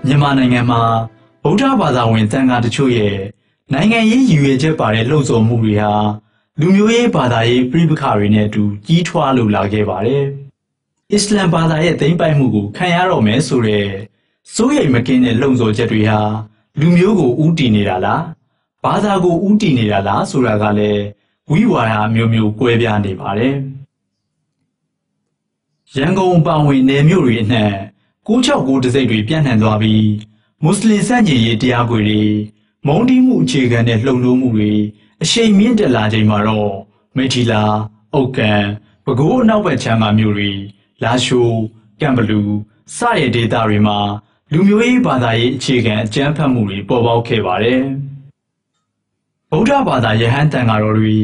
မြန်မာနိုင်ငံမှာဗုဒ္ဓဘာသာဝင်သံဃာတချို့ရဲ့နိုင်ငံရေးရည်ရွယ်ချက်ပါတဲ့လှုံ့ဆော်မှုတွေဟာလူမျိုးရေးဘာသာရေးပြိပခါတွေနဲ့အတူကြီးထွားလို့လာခဲ့ပါတယ်။အစ္စလမ်ဘာသာရဲ့သိမ်းပိုက်မှုကိုခံရတော့မယ်ဆိုတဲ့စိုးရိမ်မကင်းတဲ့လှုံ့ဆော်ချက်တွေဟာလူမျိုးကိုဥတီနေတာလား။ဘာသာကိုဥတီနေတာလားဆိုတာကလည်းဝိဝါဒမျိုးမျိုးကွဲပြားနေပါတယ်။ရန်ကုန်ပါဝင်နယ်မြို့တွေအနှံ့969တစိတ်တွေပြန့်နှံ့သွားပြီးမွတ်စလင်စန့်ကျင်ရေးတရားခွေတွေမုန်းတီးမှုအခြေခံတဲ့လှုံ့ဆော်မှုတွေအရှိန်မြင့်တက်လာချိန်မှာတော့မိထီလာအုတ်ကန်ပဲခူးအနောက်ဘက်ခြမ်းကမြို့တွေလာရှိုးကံဘလူစတဲ့ဒေသတွေမှာလူမျိုးရေးဘာသာရေးအခြေခံအကြမ်းဖက်မှုတွေပေါ်ပေါက်ခဲ့ပါတယ်။ဗုဒ္ဓဘာသာယဟန်တန်ဃာတော်တွေ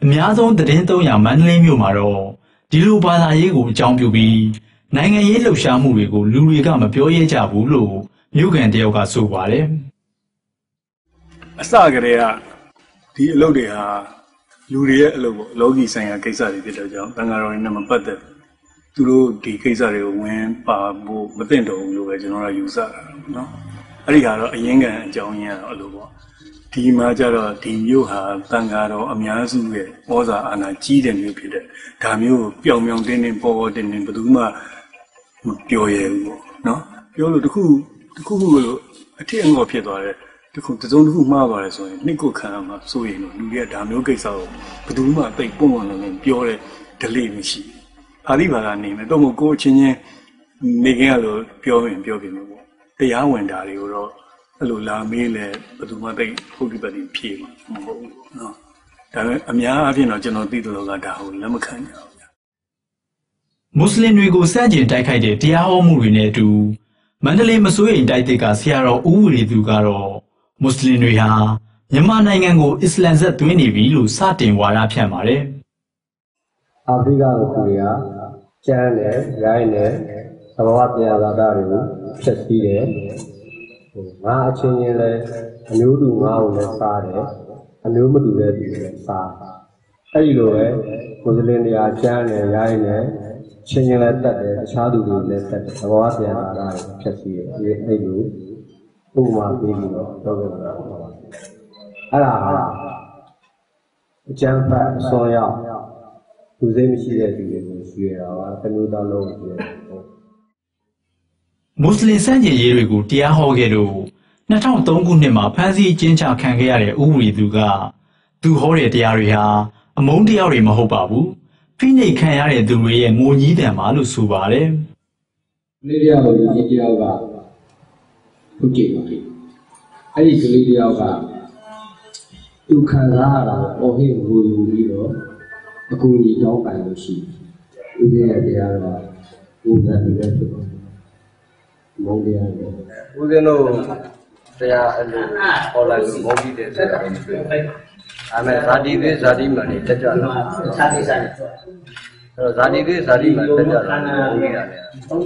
အများဆုံးသတင်း300မန္တလေးမြို့မှာတော့ဒီလိုဘာသာရေးကိုအကြောင်းပြုပြီးနိုင်ငံရေးလှုပ်ရှားမှုတွေကိုလူတွေကမပြောရဲကြဘူးလို့မြို့ကန်တယောက်ကဆိုပါတယ်။အစကတည်းကဒီအလုပ်တွေဟာလူတွေရဲ့အလုပ်ပေါ့လောကီဆိုင်ရာကိစ္စတွေဖြစ်တဲ့ကြောင့်တန်ဃာတော်တွေနဲ့မပတ်သက်သူတို့ဒီကိစ္စတွေကိုဝင်ပါဖို့မသင့်တော်ဘူးလို့ပဲကျွန်တော်တို့ယူဆတာနော်။အဲ့ဒီဟာတော့အရင်ကအကြောင်းရင်းကတော့အဲ့လိုပေါ့။ဒီမှာကျတော့ဒီမြို့ဟာတန်ဃာတော်အများစုရဲ့ဩဇာအာဏာကြီးတဲ့မြို့ဖြစ်တဲ့ဒါမျိုးကိုပျောင်ပျောင်တင်းတင်းပေါ်ပေါ်တင်းတင်းဘယ်သူမှမပြောရဘူးပေါ့နော်ပြောလို့တခုလို့အထက်အငေါဖြစ်သွားတယ်တခုတစုံတစ်ခုမှားပါတယ်ဆိုရင်နှစ်ခုခံရမှာစိုးရင်လို့လူတွေကဒါမျိုးကိစ္စကိုဘယ်သူမှတိတ်ပုံမှန်လုံးပြောတဲ့ delay မရှိအာဒီဘာသာနေမယ်တော့မကိုချင်းချင်းနေကြလို့ပြောရင်ပြောပြမယ်ပေါ့တရားဝင်တာတွေကိုတော့အဲ့လိုလာမေးလဲဘယ်သူမှတိတ်ဟုတ်ဒီပတ်ဒီဖြေမှာမဟုတ်ဘူးနော်ဒါပေမဲ့အများအားဖြင့်တော့ကျွန်တော်သိတဲ့လောကဒါကိုလက်မခံကြဘူးမွတ်စလင်တွေကိုစန့်ကျင်တိုက်ခိုက်တဲ့တရားဟောမှုတွေနဲ့အတူမန္တလေးမစိုးရိမ်တိုက်သစ်ကဆရာတော်ဦးဝီရီသူကတော့မွတ်စလင်တွေဟာမြန်မာနိုင်ငံကိုအစ္စလမ်ဆက်သွင်းနေပြီလို့စတင်ဝါဒဖြန့်ပါတယ်။အာဖရိကလူတွေကကျန်းတယ်၊ရိုင်းတယ်၊သဘာဝတရားသာတာတွေကိုဖျက်ဆီးတယ်။ငါအချင်းချင်းလဲအမျိုးတူငါ့ကိုလည်းစားတယ်။အမျိုးမတူတဲ့သူတွေလည်းစား။အဲဒီလိုပဲမွတ်စလင်တွေကကျန်းတယ်၊ရိုင်းတယ်ချင်းချင်းလည်းတက်တယ်အခြားသူတွေလည်းတက်တယ်သဘောတရားလာတာဖြတ်စီတယ်အဲ့လိုဥပမာပေးပြီးတော့ပြောပြတာပါအဲ့ဒါဟာအကျန်းဖတ်အစောရောက်သူစိတ်မရှိတဲ့သူတွေကိုရွှေ့တာပါတမျိုးသားလုံးရွှေ့မွတ်စလင်စန့်ကျင်ရေးတွေကိုတရားဟောခဲ့လို့2003ခုနှစ်မှာဖမ်းဆီးကျင်းချခံခဲ့ရတဲ့ဦးဝီသူကသူဟောတဲ့တရားတွေဟာအမုန်းတရားတွေမဟုတ်ပါဘူးဖိနှိပ်ခံရတဲ့သူတွေရဲ့ငိုကြီးတံပါလို့ဆိုပါတယ်။ကလေးတယောက်ကိုဒီတယောက်ကဟုတ်ကြည့်ပါလေ။အဲ့ဒီကလေးတယောက်ကသူခံစားရတာကိုဟိငိုယူပြီးတော့အကူကြီးတောင်းပန်လို့ရှိတယ်။ဦးဇင်းရဲ့တရားတော့ဘုရားတွေပဲဖြစ်တယ်။မုန်းတရားတွေဦးဇင်းတို့တရားအဲ့လိုဟောလိုက်လို့မုန်းပြီးတဲ့တရားတွေအမေဇာတိသေးဇာတိမှန်နေတက်ကြလာဇာတိဆိုင်အဲ့ဇာတိသေးဇာတိမှန်တက်ကြလာဘုရားလည်းဟုတ်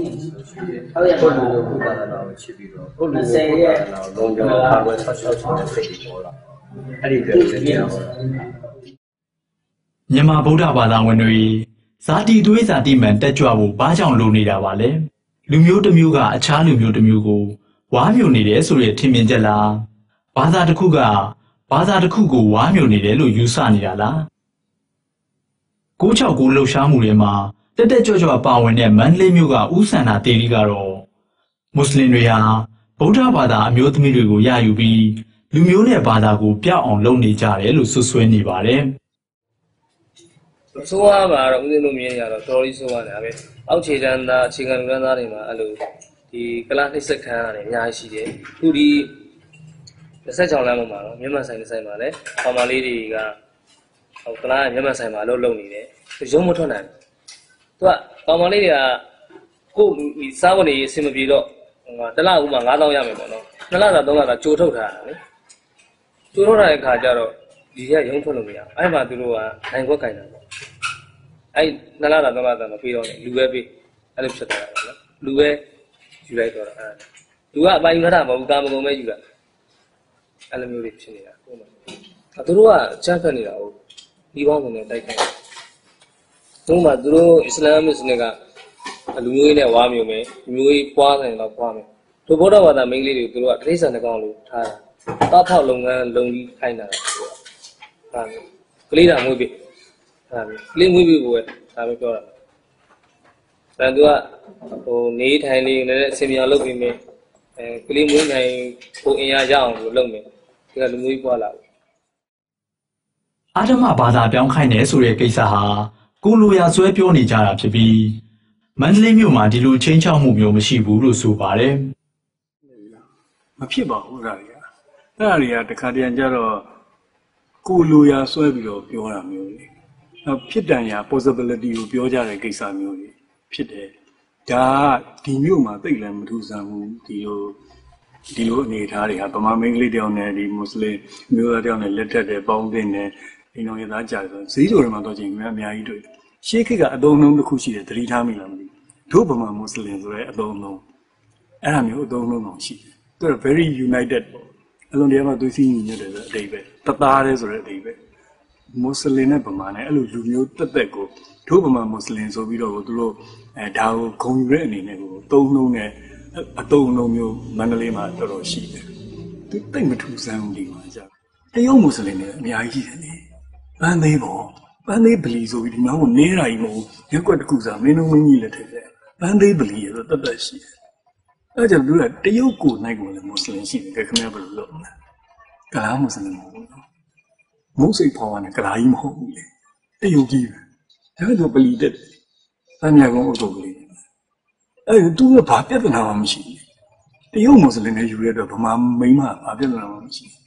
ရဲ့ဟုတ်လို့ခုပါလာတော့ချစ်ပြီးတော့ဟုတ်လို့ဆက်ရဲ့လုံးကြောခါဝဲဆောက်တဲ့စိတ်ပေါ်လာအဲ့ဒီပြောတဲ့တရားဟောတာမြန်မာဗုဒ္ဓဘာသာဝင်တွေဇာတိသွေးဇာတိမှန်တက်ကြွဖို့ဘာကြောင့်လိုနေတာပါလဲလူမျိုးတစ်မျိုးကအခြားလူမျိုးတစ်မျိုးကိုဝါမျိုးနေတယ်ဆိုတဲ့ထင်မြင်ချက်လားဘာသာတစ်ခုကဘာသာတစ်ခုကိုဝါမျိုးနေတယ်လို့ယူဆနေတာလား969လှုပ်ရှားမှုတွေမှာတက်တက်ကြွကြွပါဝင်တဲ့မန္တလေးမြို့ကဦးစန္ဒာတေရီကတော့မွတ်စလင်တွေဟာဗုဒ္ဓဘာသာအမျိုးသမီးတွေကိုရယူပြီးလူမျိုးနဲ့ဘာသာကိုပြောက်အောင်လုပ်နေကြတယ်လို့ဆွဆွဲနေပါတယ်ဆိုးရမှာတော့ဦးဇင်းတို့မြင်ရတော့တော်လေးဆိုးရတယ်ပဲအောက်ခြေတန်းသားအခြေခံလူတန်းသားတွေမှာအဲ့လိုဒီကလာနှိမ့်ဆက်ခန်းရတယ်အများကြီးရှိတယ်ခုဒီ26လမ်းမှာတော့မြန်မာဆိုင်ဆိုင်မှာလည်းကောင်မလေးတွေကဟိုကလာမြန်မာဆိုင်မှာအလုပ်လုပ်နေတယ်ရုံးမထွက်နိုင်ဘူးသူကကောင်မလေးတွေကကိုယ်စားဝင်နေအဆင်မပြေတော့တလဦးမှာ9000ရမယ်ပေါ့နော်2လသာ3လသာကြိုထုတ်ထားတာလေကြိုထုတ်ထားတဲ့ခါကျတော့ဒီကရုံးထွက်လို့မရဘူးအဲ့မှာသူတို့ကနိုင်ခွက်ကင်တာပေါ့အဲ့2လသာ3လသာမပြီးတော့လူပဲပြီးအဲ့လိုဖြစ်သွားတာပေါ့နော်လူပဲယူလိုက်တော့အဲ့လူကအပိုင်ယူထားတာမဟုတ်ဘူးကာမဂုဏ်ပဲယူတာအဲ့လိုမျိုးတွေဖြစ်နေတာဟုတ်မှာသူတို့ကချမ်းဖက်နေတာဟုတ်ဒီပေါင်းစုံနဲ့တိုက်ခိုက်သူမှသူတို့အစ္စလာမ်မစ်စနစ်ကလူမျိုးရေးနဲ့ဝါမျိုးမယ်လူမျိုးရေးပွားတယ်တော့ပွားမယ် တို့ဘောတော်ဘာသာမိန်းကလေးတွေသူတို့ကတိရစ္ဆာန်တစ်ကောင်လို့ထားတာတောက်ဖောက်လုပ်ငန်းလုံပြီးခိုင်းတာဟာကလေးတာမွေးပြီဟာကလေးမွေးပြီကိုပဲဒါပဲပြောတာဒါသူကဟိုနေထိုင်နေလည်းအစင်မြောင်လုပ်ပြီးမယ်ကလေးမွေးနိုင်ကိုအင်အားရအောင်လို့လုပ်မယ်ဒီကလူမျိုးပွားလာအာဓမ္မဘာသာပြောင်းခိုင်းတယ်ဆိုတဲ့ကိစ္စဟာကိုလိုရာဆွဲပြောနေကြတာဖြစ်ပြီးမန္တလေးမြို့မှာဒီလိုချင်းချောက်မှုမျိုးမရှိဘူးလို့ဆိုပါတယ်မဖြစ်ပါဘူးအဲ့ဒါတွေကတခါတည်းကျတော့ကိုလိုရာဆွဲပြီးတော့ပြောတာမျိုးလေနောက်ဖြစ်တန်ရာ possibility ကိုပြောကြတဲ့ကိစ္စမျိုးတွေဖြစ်တယ်ဒါကဒီမြို့မှာသိလည်းမထူးဆန်းဘူးဒီလိုအနေအထားတွေဟာဗမာမိန်းကလေးတယောက်နဲ့ဒီမွတ်စလင်မျိုးသားတယောက်နဲ့လက်ထက်တဲ့ပေါင်းတင်တဲ့အိမ်တော်ရသားကြာဆိုဈေးတော်တွေမှာတော့ချိန်အများကြီးတွေ့ရှေးခေတ်ကအသုံးအနှုန်းတစ်ခုရှိတယ်သတိထားမိလားမသိဘူးတို့ဗမာမွတ်စလင်ဆိုတဲ့အသုံးအနှုန်းအဲ့ဒါမျိုးအသုံးအနှုန်းတော့ရှိတယ်သူက very united ပေါ့အလုံးတရားမှာသွေးစည်းညီညွတ်တယ်ဆိုတဲ့အဓိပ္ပာယ်တသားတည်းဆိုတဲ့အဓိပ္ပာယ်မွတ်စလင်နဲ့ဗမာနဲ့အဲ့လိုလူမျိုးတက်တက်ကိုတို့ဗမာမွတ်စလင်ဆိုပြီးတော့သူတို့ဒါကိုဂုဏ်ယူတဲ့အနေနဲ့ကိုသုံးနှုန်းတဲ့အသုံးအနှုန်းမျိုးမန္တလေးမှာတော်တော်ရှိတယ်သူတိတ်မထူးဆန်းဘူးဒီမှာကြာတရုတ်မွတ်စလင်တွေအများကြီးရှိတယ်လေပန်းသေးပေါ့ပန်းသေးဗလီဆိုပြီးဒီမှာကိုနေတာကြီးမဟုတ်ရက်ွက်တစ်ခုစားမင်းတို့မင်းကြီးလက်ထက်တဲ့ပန်းသေးဗလီရတော့တတ်ရှိတယ်အဲ့ကြောင့်သူကတရုတ်ကိုနိုင်ကိုလည်းမွတ်စလင်ရှိတယ်ခင်ဗျားဘယ်လိုလုပ်လဲကလားမွတ်စလင်မဟုတ်ဘူးမုတ်စိတ်ဖော်ရတယ်ကလားကြီးမဟုတ်ဘူးလေတရုတ်ကြီးပဲဒါကြောင့်ဗလီတက်တမ်းမြကုန်းအုပ်ချုပ်ကလေးအဲ့သူကဘာပြဿနာမှမရှိဘူးတရုတ်မွတ်စလင်နဲ့ယူရတော့ဗမာမိန်းမဘာပြဿနာမှမရှိဘူး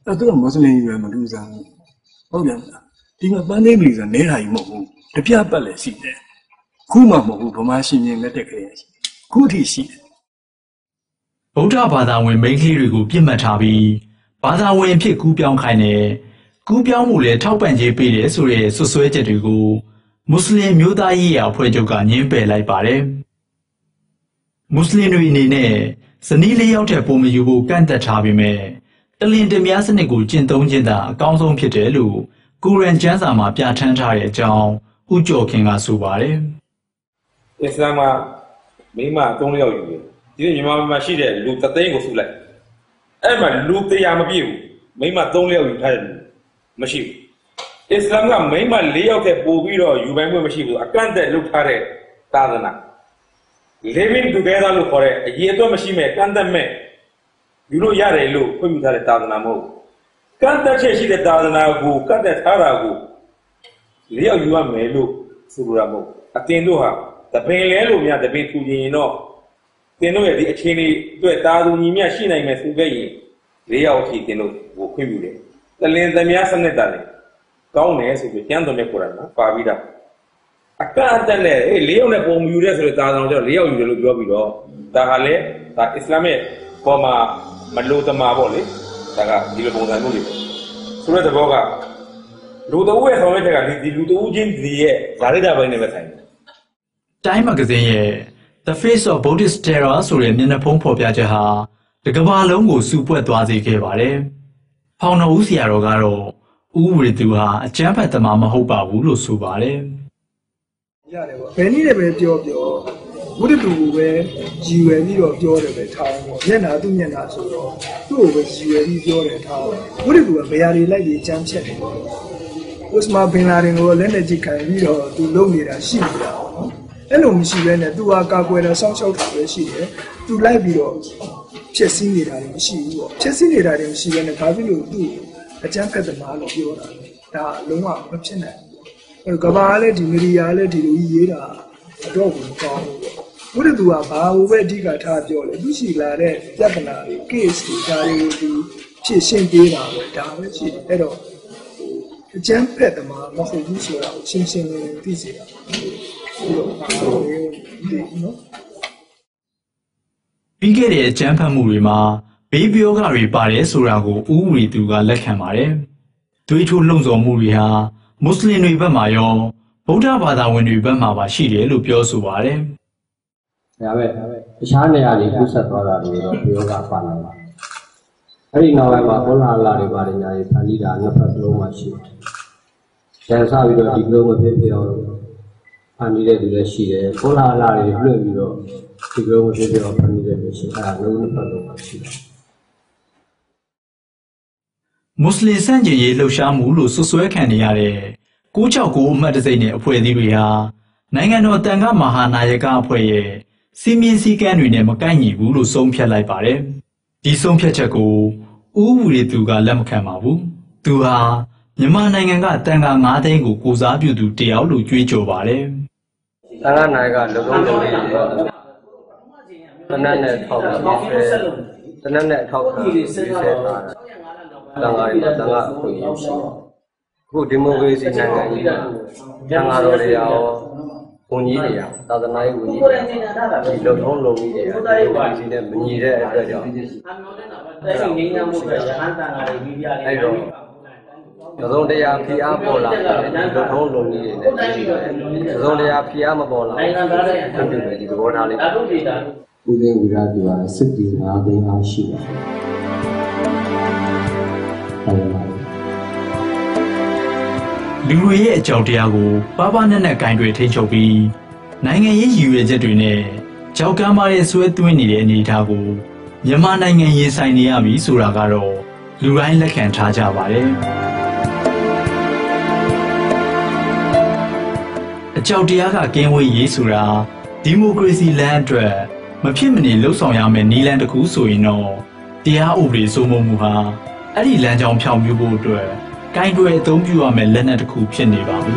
အဲ့သူကမွတ်စလင်ယူရမတူစားဘူးဟုတ်တယ်ဒီမှာပန်းသေးဗလီဆိုနေတာကြီးမဟုတ်ဘူးတပြပတ်လည်းရှိတယ်ခုမှမဟုတ်ဘူးဗမာရှင်ရှင်လက်ထက်ကလေးရှိခုထိရှိတယ်ဗုဒ္ဓဘာသာဝင်မိန်းကလေးတွေကိုပြစ်မှတ်ထားပြီးဘာသာဝင်ဖြစ်ကူးပြောင်းခိုင်းတယ်ကူးပြောင်းမှုလည်းထောက်ပံ့ခြင်းပေးတယ်ဆိုတဲ့ဆွဆွဲချက်တွေကိုမွတ်စလင်မျိုးသားရေးရာအဖွဲ့ချုပ်ကညှင်းပယ်လိုက်ပါတယ်မွတ်စလင်တွေအနေနဲ့ဇနီးလေးယောက်ထက်ပိုမယူဖို့ကန့်သက်ထားပေမဲ့တလင်တများစနစ်ကိုကျင့်သုံးခြင်းသာအကောင်းဆုံးဖြစ်တယ်လို့ကုရ်အာန်ကျမ်းစာမှာပြဋ္ဌာန်းထားတဲ့အကြောင်းဦးကျော်ခင်ကဆိုပါတယ်အစ္စလာမ်မှာမိမ3ယောက်ယူတယ်ဒီမြန်မာပြည်မှာရှိတဲ့လူ3သိန်းကိုစုလိုက်အဲ့မှာလူ100မပြည့်ဘူးမိမ3ယောက်ယူထားတယ်မရှိဘူးအစ္စလာမ်ကမိမ4ယောက်တဲ့ပို့ပြီးတော့ယူပိုင်ခွင့်မရှိဘူးအကန့်အသတ်လုပ်ထားတဲ့သာသနာ living together လို့ခေါ်တဲ့အရေးအတွက်မရှိမဲ့ကန့်သတ်မဲ့ယူလို့ရတယ်လို့ခွင့်ပြုထားတဲ့သာသနာမဟုတ်ကန့်သတ်ချက်ရှိတဲ့သာသနာကိုကန့်သတ်ထားတာကို4ယောက်ယူရမယ်လို့ဆိုလိုတာမဟုတ်အတင်တို့ဟာတပင်လဲလို့များတပင်ထူရင်တော့တင်တို့ရဲ့ဒီအခြေအနေအတွက်တာသူညီမြရှိနိုင်မယ်ဆိုခဲ့ရင်4ယောက်အထိတင်တို့ကိုခွင့်ပြုတယ်တလင်သမားစနစ်တာလေကောင်းတယ်ဆိုပြီးကျမ်းတော်မြတ်ကိုယ်တိုင်ပါပြီးတာအကန့်အသတ်နဲ့4ယောက်နဲ့ပုံမယူတဲ့ဆိုတဲ့သာသနာကြောင့်4ယောက်ယူတယ်လို့ပြောပြီးတော့ဒါဟာလေဒါအစ္စလာမ်ရဲ့ပေါ်မှာမလို့တမာပေါ့လေဒါကဒီလိုပုံစံမျိုးတွေဆိုတဲ့သဘောကလူတဦးရဲ့ဆောင်ရွက်ချက်ကဒီလူတဦးချင်းဒီရဲ့ဇာတိတာပိုင်းနဲ့ပဲဆိုင်တယ်တိုင်းမဂ္ဂဇင်းရဲ့ The Face of Buddhist Terror ဆိုတဲ့မျက်နှာဖုံးဖော်ပြချက်ဟာတစ်ကမ္ဘာလုံးကိုစူပွက်သွားစေခဲ့ပါတယ်။ဖောင်တော်ဦးဆရာတော်ကတော့ဦးဝီသူဟာအကျမ်းဖတ်သမားမဟုတ်ပါဘူးလို့ဆိုပါတယ်။ရတယ်ပေါ့။ဘယ်နည်းနဲ့ပဲပြောဝိတ္တုကိုပဲရည်ရွယ်ပြီးတော့ပြောတယ်ပဲထားပေါ့။မျက်နာသူ့မျက်နာဆိုတော့သူ့ကိုပဲရည်ရွယ်ပြီးပြောတယ်ထားပေါ့။ဝိတ္တုကဘယ်ဟာတွေလိုက်ပြီးကြမ်းဖြတ်တယ်ပေါ့။ဥစမာဘင်လာဒင်ကိုလက်နဲ့ကြည့်ခံပြီးတော့သူလုံနေတာရှိနေတာပေါ့နော်။အဲ့လိုမရှိဘဲနဲ့သူကကာကွယ်တာစောင့်ရှောက်တာပဲရှိတယ်။သူလိုက်ပြီးတော့ဖြစ်စည်းနေတာတွေမရှိဘူးပေါ့။ဖြစ်စည်းနေတာတွေမရှိဘဲနဲ့ဘာဖြစ်လို့သူ့အကျမ်းဖတ်သမားလို့ပြောတာလဲ။ဒါလုံးဝမဖြစ်နိုင်ဘူး။အဲ့ကဘာလဲဒီမီဒီယာလဲဒီလိုရေးတာအတော့ကိုမကောင်းဘူးပေါ့။ဘုရားသူကဘာလို့ပဲအဓိကထားပြောလဲ။သူရှိလာတဲ့ပြဿနာတွေ case တွေဒါတွေကိုသူဖြစ်ရှင်းပေးတာပဲဒါပဲရှိတယ်။အဲ့တော့အကျမ်းဖတ်သမားမဟုတ်ဘူးဆိုတာကိုရှင်းရှင်းလင်းလင်းသိစေတာ။ပြီးတော့ဘာလို့လဲနော်ပြီးခဲ့တဲ့အကျမ်းဖတ်မှုတွေမှာဘေးပြောကတွေပါတယ်ဆိုတာကိုဦးဝီသူကလက်ခံပါတယ်။သွေးထိုးလှုံ့ဆော်မှုတွေဟာမွတ်စလင်တွေဘက်မှာရောဗုဒ္ဓဘာသာဝင်တွေဘက်မှာပါရှိတယ်လို့ပြောဆိုပါတယ်။ဒါပဲတခြားနေရာတွေကူးဆက်သွားတာတွေတော့ပြောကပါလာပါ။အဲ့ဒီနောက်ပိုင်းမှာဟောလာတွေပါတယ်ညာတွေဖန်တီးတာနှစ်ဖက်စလုံးမှာရှိတယ်။ကျန်စားပြီးတော့ဒီလိုမဖြစ်ဖြစ်အောင်ဖန်တီးတဲ့လူလည်းရှိတယ်။ဟောလာတွေလွှင့်ပြီးတော့ ဒီလိုမျိုးပြောဖန်နေတဲ့လူရှိအားလုံးနဲ့ပတ်သက်ပါရှိတယ် မွတ်စလင်စန့်ကျင်ရေးလှုပ်ရှားမှုလို့ဆွဆွဲခံနေရတဲ့969အမှတ်တစိမ့်နဲ့အဖွဲ့အစည်းတွေဟာနိုင်ငံတော်တန်ခါမဟာနာယကအဖွဲ့ရဲ့စီမင်းစည်းကမ်းတွေနဲ့မကိုက်ညီဘူးလို့ဆုံးဖြတ်လိုက်ပါတယ်။ဒီဆုံးဖြတ်ချက်ကိုဦးဝီရီသူကလက်မခံပါဘူး။သူဟာမြန်မာနိုင်ငံကတန်ခါ9သိန်းကိုကိုစားပြုသူတယောက်လို့ကြွေးကြော်ပါတယ်။ တန်ခါနိုင်ကလုံလုံးလုံးလေးတနက်နဲ့ထောက်ပြီးတနက်နဲ့ထောက်ပြီးဆဲတာတန်ခါရီတန်ခါအခွင့်အရေးရှိခုဒီမိုကရေစီနိုင်ငံကြီးကတန်ခါတော်တွေရောဝန်ကြီးတွေရောသာသနာ့ဝန်ကြီးတွေဒီလုံထုံးလုံကြီးတွေဒီမိုကရေစီနဲ့မညီတဲ့အတွက်ကြောင့်အဲ့တော့သုံးတရားဖိအားပေါ်လာတယ်လုံထုံးလုံကြီးတွေနဲ့သုံးတရားဖိအားမပေါ်လာဘူးဒီသဘောထားလေးဦးသိန်းဝီရသူကစစ်တီ9သိန်းအားရှိတယ်လူတွေရဲ့အကြောင်းတရားကိုပါပါနဲ့နဲ့ဂိုင်းတွေထိန်းချုပ်ပြီးနိုင်ငံရေးရည်ရွယ်ချက်တွေနဲ့ကြောက်ကမ်းပါတဲ့ဆွဲသွင်းနေတဲ့အနေအထားကိုမြန်မာနိုင်ငံရင်ဆိုင်နေရပြီဆိုတာကတော့လူတိုင်းလက်ခံထားကြပါတယ်အကြောက်တရားကကင်းဝေးရေးဆိုတာဒီမိုကရေစီလမ်းအတွက်မဖြစ်မနေလှုပ်ဆောင်ရမယ့်နည်းလမ်းတစ်ခုဆိုရင်တော့တရားဥပဒေစိုးမိုးမှုဟာအဲ့ဒီလမ်းကြောင်းဖြောင့်ပြဖို့အတွက်ဂိုင်းတွေအသုံးပြုရမယ့်လက်နက်တစ်ခုဖြစ်နေပါပြီ